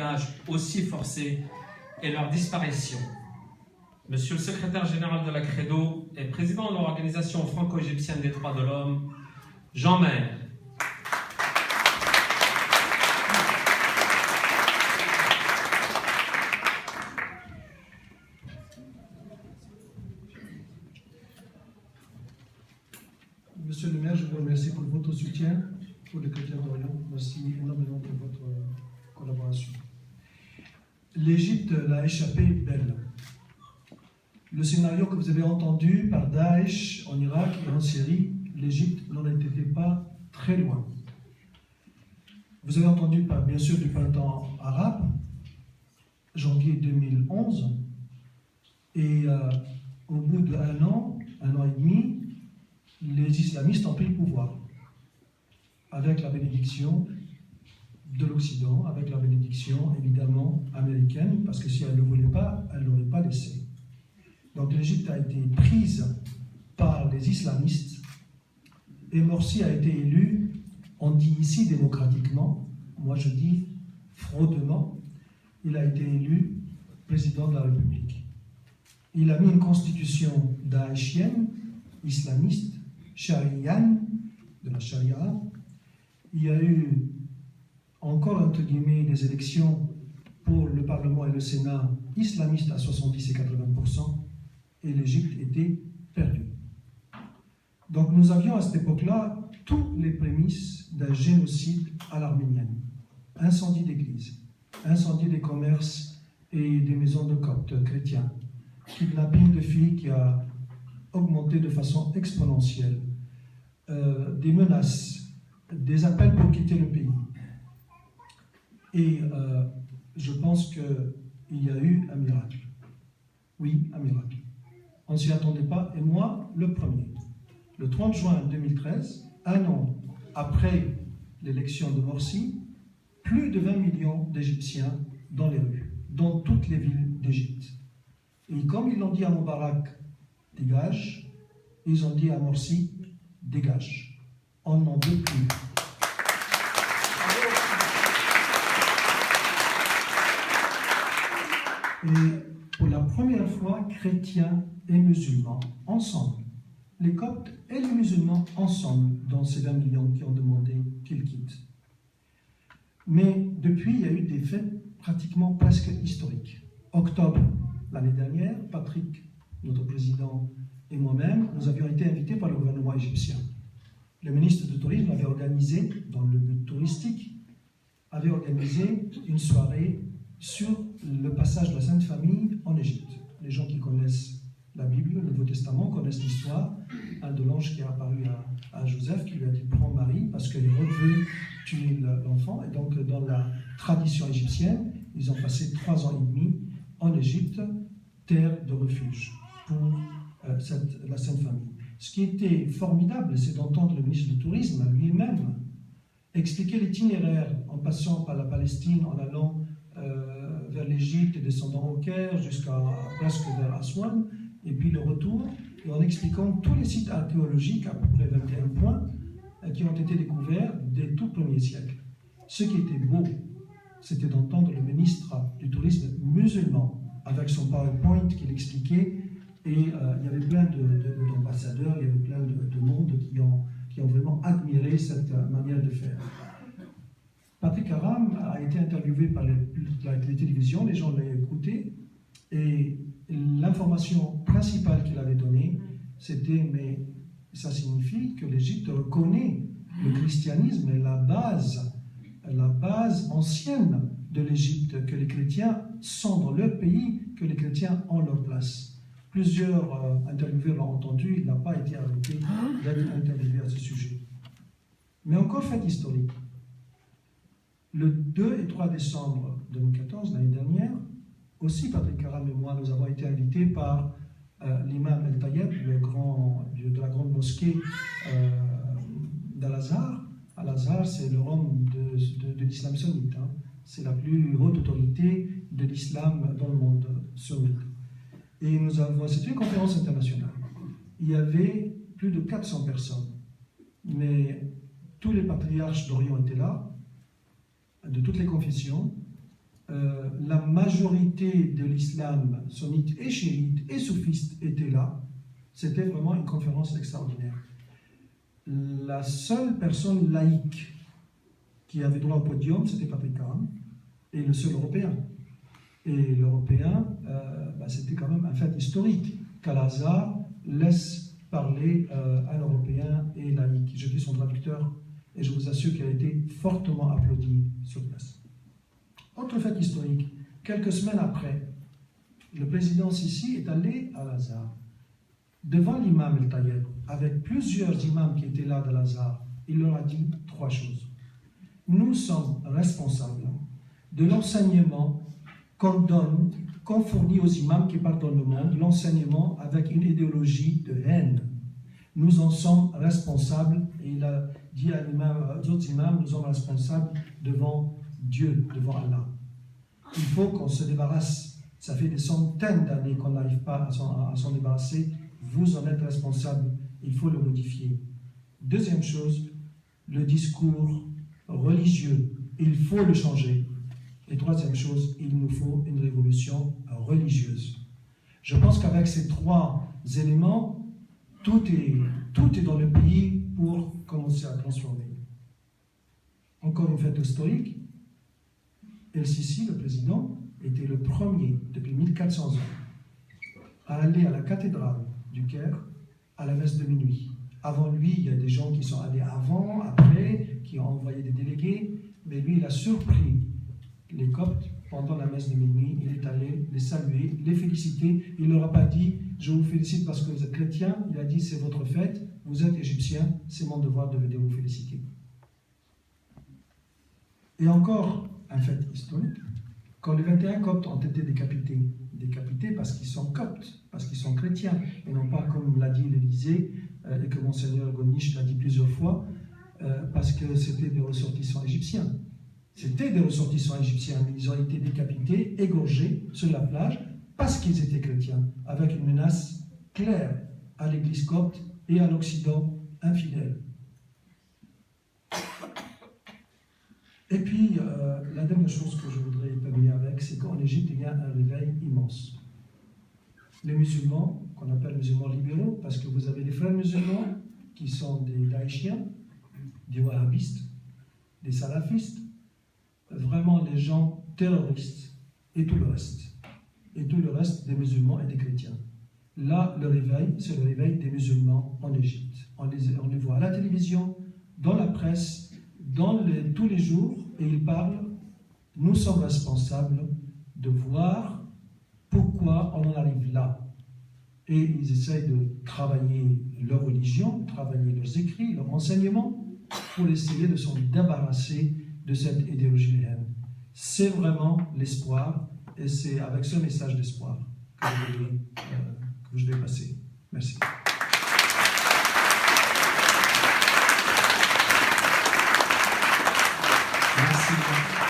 pèlerinage aussi forcés et leur disparition. Monsieur le secrétaire général de la Credo et président de l'Organisation franco-égyptienne des droits de l'homme, Jean Maire. Monsieur le maire, je vous remercie pour votre soutien pour les chrétiens d'Orient. Merci énormément pour votre collaboration. L'Égypte l'a échappé belle. Le scénario que vous avez entendu par Daesh en Irak et en Syrie, l'Égypte n'en était pas très loin. Vous avez entendu bien sûr du printemps arabe, janvier 2011, et au bout d'un an et demi, les islamistes ont pris le pouvoir, avec la bénédiction de l'Occident, avec la bénédiction évidemment américaine, parce que si elle ne le voulait pas, elle ne l'aurait pas laissé. Donc l'Égypte a été prise par les islamistes, et Morsi a été élu, on dit ici démocratiquement, moi je dis fraudement, il a été élu président de la République. Il a mis une constitution daeshienne, islamiste, chariane, de la charia. Il y a eu encore, entre guillemets, des élections pour le Parlement et le Sénat islamistes à 70 et 80%, et l'Égypte était perdue. Donc nous avions à cette époque-là toutes les prémices d'un génocide à l'arménienne. Incendie d'églises, incendie des commerces et des maisons de coptes chrétiens, kidnapping de filles qui a augmenté de façon exponentielle, des menaces, des appels pour quitter le pays. Et je pense qu'il y a eu un miracle. Oui, un miracle. On ne s'y attendait pas, et moi, le premier. Le 30 juin 2013, un an après l'élection de Morsi, plus de 20 millions d'Égyptiens dans les rues, dans toutes les villes d'Égypte. Et comme ils l'ont dit à Moubarak, dégage, ils ont dit à Morsi, dégage. On n'en veut plus. Et pour la première fois, chrétiens et musulmans ensemble, les Coptes et les musulmans ensemble, dans ces 20 millions qui ont demandé qu'ils quittent. Mais depuis, il y a eu des faits pratiquement presque historiques. Octobre l'année dernière, Patrick, notre président, et moi-même, nous avions été invités par le gouvernement égyptien. Le ministre du Tourisme avait organisé, dans le but touristique, avait organisé une soirée sur le passage de la Sainte Famille en Égypte. Les gens qui connaissent la Bible, le Nouveau Testament, connaissent l'histoire. Un de l'ange qui est apparu à Joseph, qui lui a dit « Prends Marie » parce que les Hérodes veulent tuer l'enfant. Et donc, dans la tradition égyptienne, ils ont passé 3 ans et demi en Égypte, terre de refuge pour la Sainte Famille. Ce qui était formidable, c'est d'entendre le ministre du Tourisme lui-même expliquer l'itinéraire en passant par la Palestine, en allant vers l'Égypte et descendant au Caire jusqu'à presque vers Aswan, et puis le retour, et en expliquant tous les sites archéologiques, à peu près 21 points, qui ont été découverts dès tout premier siècle. Ce qui était beau, c'était d'entendre le ministre du Tourisme musulman, avec son PowerPoint qu'il expliquait, et il y avait plein d'ambassadeurs, il y avait plein de monde qui ont vraiment admiré cette manière de faire. Patrick Aram a été interviewé par les télévisions, les gens l'ont écouté, et l'information principale qu'il avait donnée, c'était, mais ça signifie que l'Égypte reconnaît le christianisme et la base ancienne de l'Égypte, que les chrétiens sont dans leur pays, que les chrétiens ont leur place. Plusieurs intervieweurs l'ont entendu, il n'a pas été arrêté d'être interviewé à ce sujet. Mais encore fait historique. Le 2 et 3 décembre 2014, l'année dernière, aussi Patrick Aram et moi, nous avons été invités par l'imam El Tayeb, de la grande mosquée d'Al-Azhar. Al-Azhar, c'est le Rome de l'islam sunnite. Hein. C'est la plus haute autorité de l'islam dans le monde sunnite. Et c'était une conférence internationale. Il y avait plus de 400 personnes. Mais tous les patriarches d'Orient étaient là, de toutes les confessions. la majorité de l'islam sunnite et chiite et soufiste était là. C'était vraiment une conférence extraordinaire. La seule personne laïque qui avait droit au podium, c'était Patrick Caron, et le seul Européen. Et l'Européen, c'était quand même un fait historique qu'Al-Azhar laisse parler un Européen et laïque. J'étais son traducteur et je vous assure qu'elle a été fortement applaudie sur place. Autre fait historique, quelques semaines après, le président Sisi est allé à Al-Azhar devant l'imam El-Tayeb, avec plusieurs imams qui étaient là de Al-Azhar. Il leur a dit 3 choses. Nous sommes responsables de l'enseignement qu'on donne, qu'on fournit aux imams qui partent dans le monde, l'enseignement avec une idéologie de haine. Nous en sommes responsables, et il a dit aux autres imams, nous sommes responsables devant Dieu, devant Allah. Il faut qu'on se débarrasse. Ça fait des centaines d'années qu'on n'arrive pas à s'en débarrasser. Vous en êtes responsable, il faut le modifier. Deuxième chose, le discours religieux, il faut le changer. Et troisième chose, il nous faut une révolution religieuse. Je pense qu'avec ces 3 éléments, tout est dans le pays pour commencer à transformer. Encore une fête historique, El-Sisi, le président, était le premier depuis 1400 ans à aller à la cathédrale du Caire à la messe de minuit. Avant lui, il y a des gens qui sont allés avant, après, qui ont envoyé des délégués, mais lui, il a surpris les Coptes pendant la messe de minuit. Il est allé les saluer, les féliciter. Il ne leur a pas dit « je vous félicite parce que vous êtes chrétien », il a dit « c'est votre fête, vous êtes égyptien, c'est mon devoir de venir vous féliciter ». Et encore un fait historique, quand les 21 Coptes ont été décapités parce qu'ils sont Coptes, parce qu'ils sont chrétiens, et non pas comme l'a dit l'Élysée, et que Monseigneur Goniche l'a dit plusieurs fois, parce que c'était des ressortissants égyptiens. C'était des ressortissants égyptiens, mais ils ont été décapités, égorgés sur la plage, parce qu'ils étaient chrétiens, avec une menace claire à l'Église copte et à l'Occident infidèle. Et puis, la dernière chose que je voudrais terminer avec, c'est qu'en Égypte, il y a un réveil immense. Les musulmans, qu'on appelle musulmans libéraux, parce que vous avez des frères musulmans qui sont des daïchiens, des wahhabistes, des salafistes, vraiment des gens terroristes, et tout le reste. Et tout le reste des musulmans et des chrétiens. Là, le réveil, c'est le réveil des musulmans en Égypte. On les voit à la télévision, dans la presse, tous les jours, et ils parlent. Nous sommes responsables de voir pourquoi on en arrive là. Et ils essayent de travailler leur religion, travailler leurs écrits, leurs enseignements, pour essayer de s'en débarrasser de cette idéologie de haine. C'est vraiment l'espoir, et c'est avec ce message d'espoir que je vais passer. Merci.